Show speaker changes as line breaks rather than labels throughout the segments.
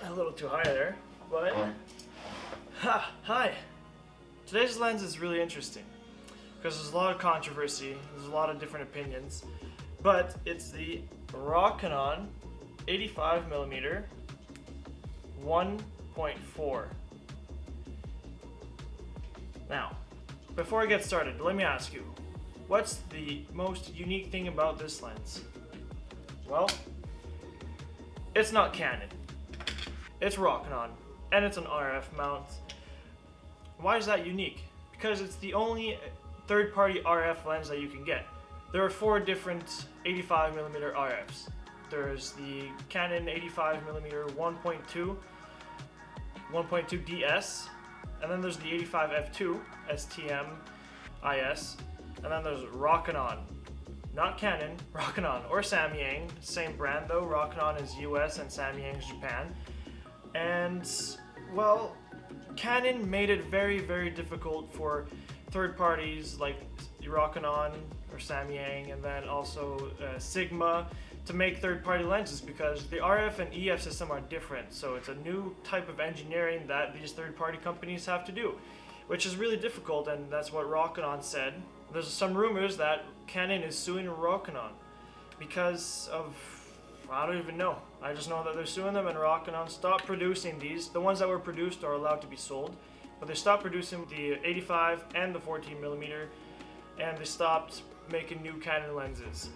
A little too high there, but hi. Today's lens is really interesting because there's a lot of controversy, there's a lot of different opinions, but it's the Rokinon 85mm 1.4. Now, before I get started, let me ask you, what's the most unique thing about this lens? Well, it's not Canon. It's Rokinon, and it's an RF mount. Why is that unique? Because it's the only third-party RF lens that you can get. There are 4 different 85mm RFs. There's the Canon 85mm 1.2, 1.2 DS, and then there's the 85 f2 STM IS, and then there's Rokinon. Not Canon, Rokinon, or Samyang, same brand though. Rokinon is US and Samyang is Japan. And, well, Canon made it very, very difficult for third parties like Rokinon or Samyang, and then also Sigma, to make third-party lenses because the RF and EF system are different. So it's a new type of engineering that these third-party companies have to do, which is really difficult, and that's what Rokinon said. There's some rumors that Canon is suing Rokinon because of, I don't even know. I just know that they're suing them, and Rokinon stopped producing these. The ones that were produced are allowed to be sold, but they stopped producing the 85 and the 14mm, and they stopped making new Canon lenses.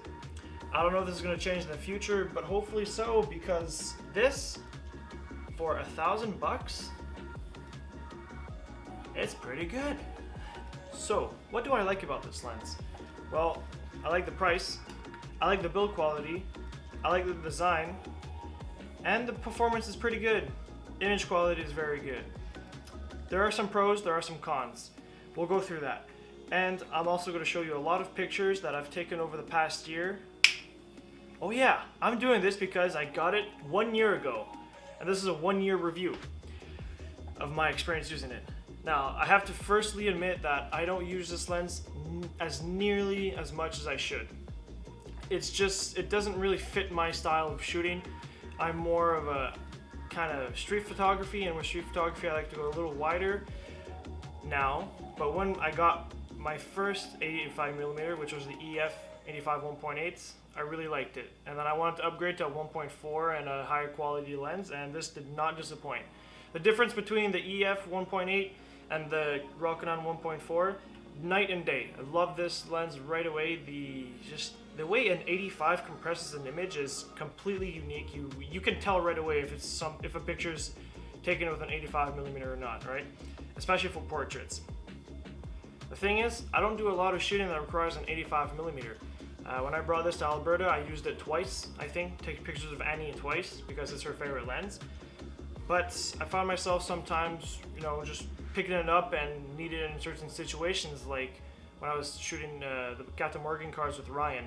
I don't know if this is going to change in the future, but hopefully so, because this, for $1,000, it's pretty good. So, what do I like about this lens? Well, I like the price, I like the build quality, I like the design, and the performance is pretty good. Image quality is very good. There are some pros, there are some cons. We'll go through that. And I'm also going to show you a lot of pictures that I've taken over the past year. Oh yeah, I'm doing this because I got it 1 year ago. And this is a 1-year review of my experience using it. Now, I have to firstly admit that I don't use this lens as nearly as much as I should. It's just, it doesn't really fit my style of shooting. I'm more of a kind of street photography, and with street photography I like to go a little wider now. But when I got my first 85mm, which was the EF 85 1.8, I really liked it. And then I wanted to upgrade to a 1.4 and a higher quality lens, and this did not disappoint. The difference between the EF 1.8 and the Rokinon 1.4, night and day. I love this lens right away. The way an 85 compresses an image is completely unique. You can tell right away if a picture's taken with an 85mm or not, right? Especially for portraits. The thing is, I don't do a lot of shooting that requires an 85mm. When I brought this to Alberta, I used it twice, I think. Take pictures of Annie twice because it's her favorite lens. But I found myself sometimes, just picking it up and need it in certain situations, like when I was shooting the Captain Morgan cards with Ryan.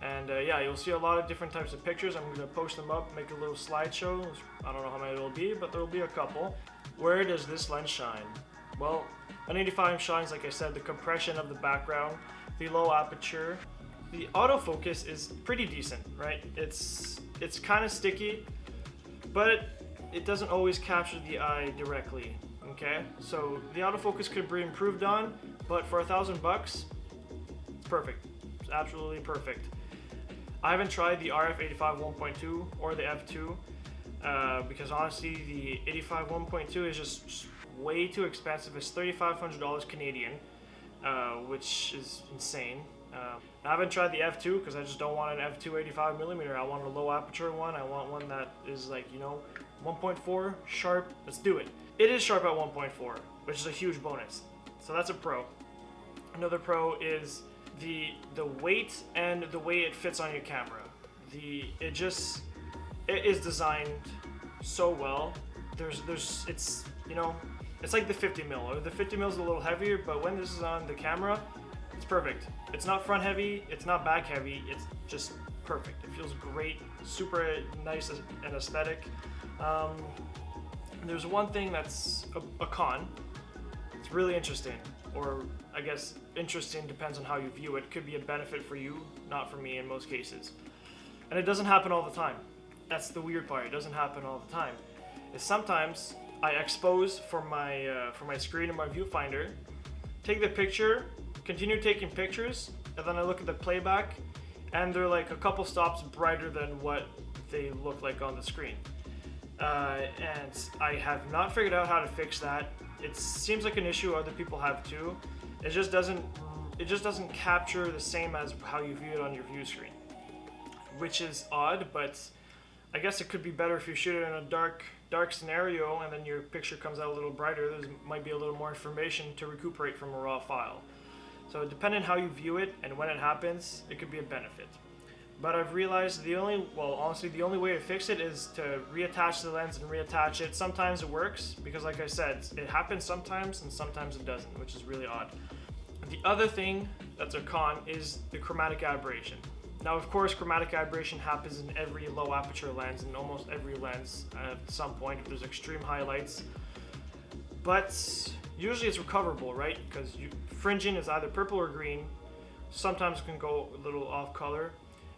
And yeah, you'll see a lot of different types of pictures. I'm going to post them up, make a little slideshow. I don't know how many it will be, but there will be a couple. Where does this lens shine? Well, an 85 shines, like I said, the compression of the background, the low aperture. The autofocus is pretty decent, right? It's kind of sticky, but it doesn't always capture the eye directly, okay? So the autofocus could be improved on, but for $1,000, it's perfect. It's absolutely perfect. I haven't tried the RF 85 1.2 or the f2 because honestly the 85 1.2 is just way too expensive. It's $3,500 Canadian, which is insane. I haven't tried the f2 because I just don't want an f2 85mm. I want a low aperture one. I want one that is like, 1.4 sharp. Let's do it. It is sharp at 1.4, which is a huge bonus. So that's a pro. Another pro is the weight and the way it fits on your camera. It is designed so well. It's like the 50mm, or the 50mm is a little heavier, but when this is on the camera, it's perfect. It's not front heavy, it's not back heavy, it's just perfect. It feels great, super nice and aesthetic. There's one thing that's a con. It's really interesting, or I guess interesting depends on how you view it. Could be a benefit for you, not for me in most cases. And it doesn't happen all the time. that's the weird part. It doesn't happen all the time. Is sometimes I expose for my screen and my viewfinder, take the picture, continue taking pictures, and then I look at the playback, and they're like a couple stops brighter than what they look like on the screen. And I have not figured out how to fix that. It seems like an issue other people have too. It just doesn't capture the same as how you view it on your view screen, which is odd, but I guess it could be better if you shoot it in a dark scenario and then your picture comes out a little brighter. There might be a little more information to recuperate from a raw file. So depending on how you view it and when it happens, it could be a benefit. But I've realized the only way to fix it is to reattach the lens and reattach it. Sometimes it works because, like I said, it happens sometimes and sometimes it doesn't, which is really odd. The other thing that's a con is the chromatic aberration. Now, of course, chromatic aberration happens in every low aperture lens, in almost every lens at some point if there's extreme highlights. But usually it's recoverable, right? Because fringing is either purple or green. Sometimes it can go a little off color.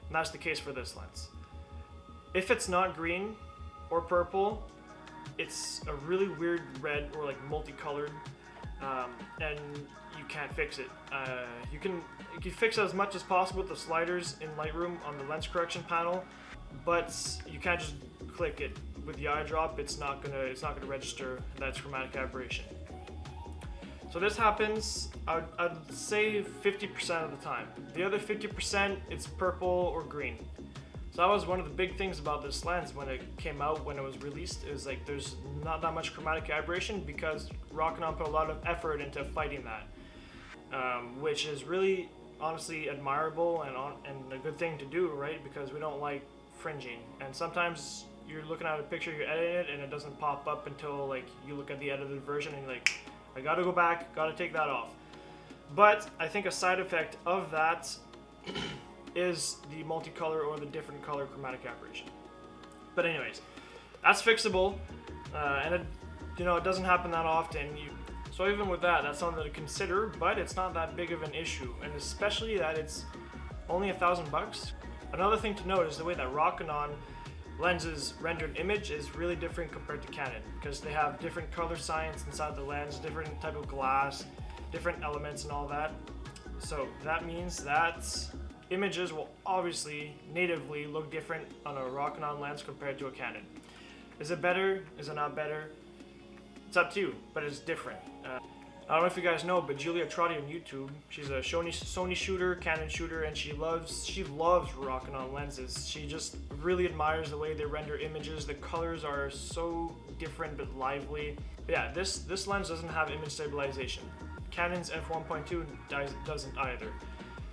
And that's the case for this lens. If it's not green or purple, it's a really weird red or like multicolored, and you can't fix it. You can fix it as much as possible with the sliders in Lightroom on the lens correction panel, but you can't just click it with the eye drop. It's not gonna register that's chromatic aberration. So this happens, I'd say 50% of the time. The other 50%, it's purple or green. So that was one of the big things about this lens when it came out, when it was released, is like there's not that much chromatic aberration because Rokinon put a lot of effort into fighting that, which is really honestly admirable and a good thing to do, right? Because we don't like fringing, and sometimes you're looking at a picture, you edit it, and it doesn't pop up until like you look at the edited version and you're like, I gotta go back, gotta take that off. But I think a side effect of that is the multicolor or the different color chromatic aberration. But anyways, that's fixable, and it doesn't happen that often. So even with that, that's something to consider, but it's not that big of an issue, and especially that it's only $1,000. Another thing to note is the way that Rokinon lenses render an image is really different compared to Canon, because they have different color science inside the lens, different type of glass, different elements and all that. So that means that images will obviously natively look different on a Rokinon lens compared to a Canon. Is it better? Is it not better? It's up to you, but it's different. I don't know if you guys know, but Julia Trotti on YouTube, she's a Sony shooter, Canon shooter, and she loves Rokinon lenses. She just really admires the way they render images. The colors are so different but lively. But yeah, this lens doesn't have image stabilization. Canon's f1.2 doesn't either.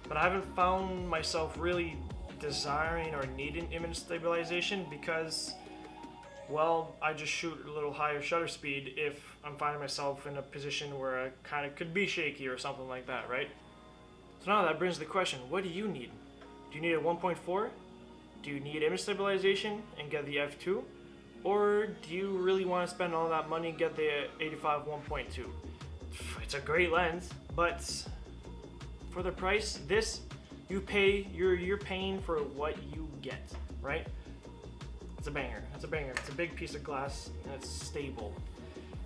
But I haven't found myself really desiring or needing image stabilization because, well, I just shoot a little higher shutter speed if I'm finding myself in a position where I kind of could be shaky or something like that, right? So now that brings the question, what do you need? Do you need a 1.4? Do you need image stabilization and get the f2? Or do you really want to spend all that money and get the 85 1.2? It's a great lens, but for the price, you're paying for what you get, right? It's a banger. It's a banger. It's a big piece of glass and it's stable.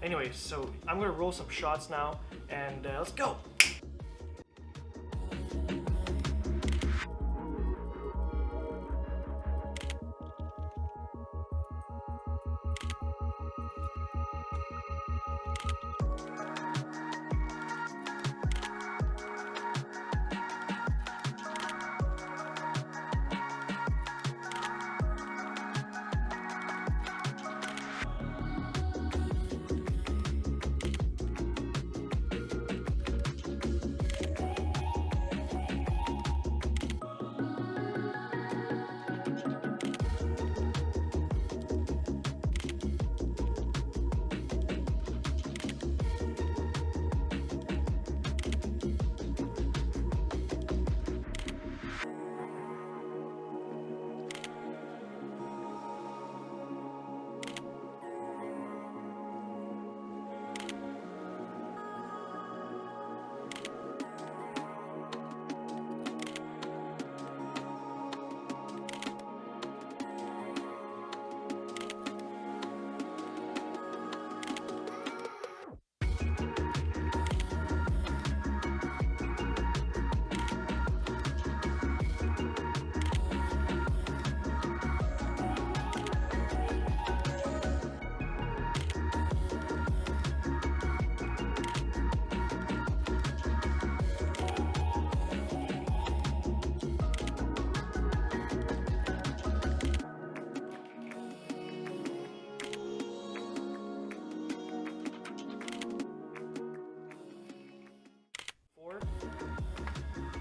Anyways, so I'm gonna roll some shots now and let's go.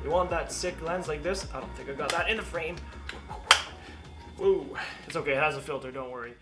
You want that sick lens like this? I don't think I got that in the frame. Woo. It's okay, it has a filter, don't worry.